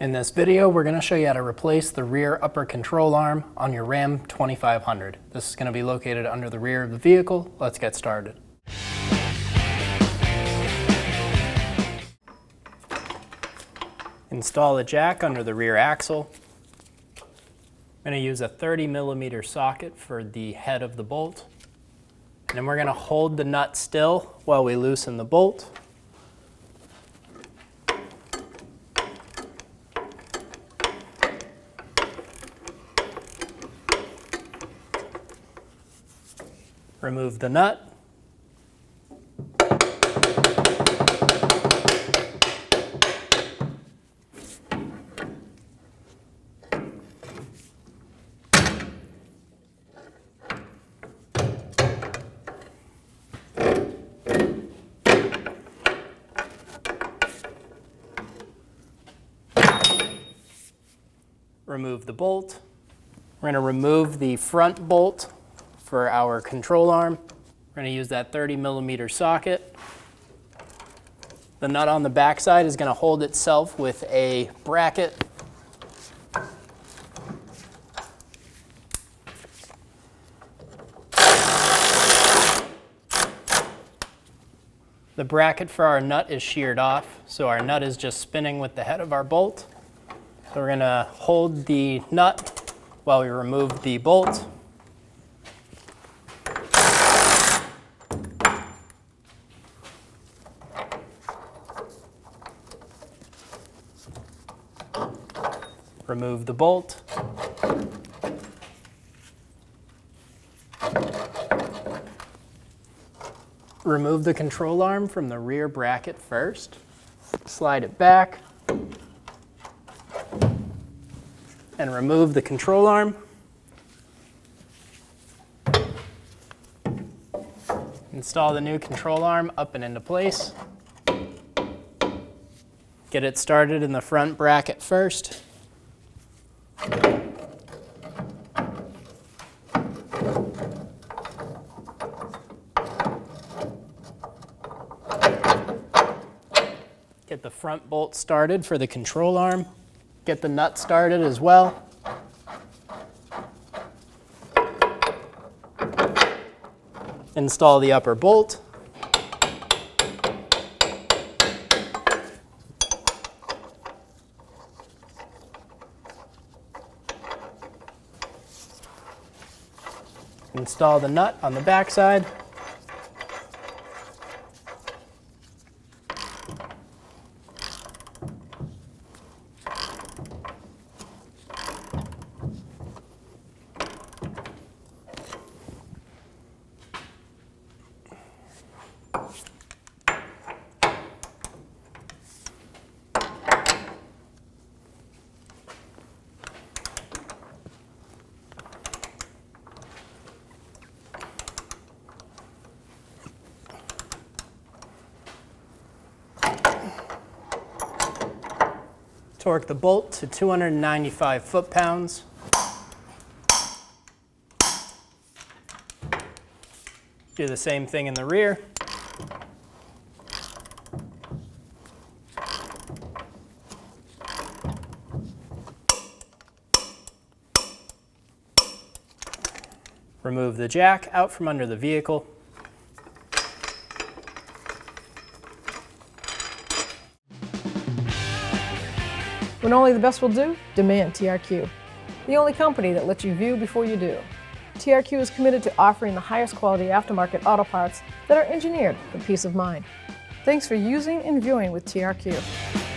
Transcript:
In this video, we're going to show you how to replace the rear upper control arm on your Ram 2500. This is going to be located under the rear of the vehicle. Let's get started. Install the jack under the rear axle. I'm going to use a 30mm socket for the head of the bolt. And then we're going to hold the nut still while we loosen the bolt. Remove the nut. Remove the bolt. We're going to remove the front bolt for our control arm. We're going to use that 30mm socket. The nut on the back side is going to hold itself with a bracket. The bracket for our nut is sheared off, so our nut is just spinning with the head of our bolt. So we're going to hold the nut while we remove the bolt. Remove the bolt. Remove the control arm from the rear bracket first. Slide it back. And remove the control arm. Install the new control arm up and into place. Get it started in the front bracket first. Get the front bolt started for the control arm. Get the nut started as well. Install the upper bolt. Install the nut on the back side. Torque the bolt to 295 foot-pounds. Do the same thing in the rear. Remove the jack out from under the vehicle. When only the best will do, demand TRQ. The only company that lets you view before you do. TRQ is committed to offering the highest quality aftermarket auto parts that are engineered for peace of mind. Thanks for using and viewing with TRQ.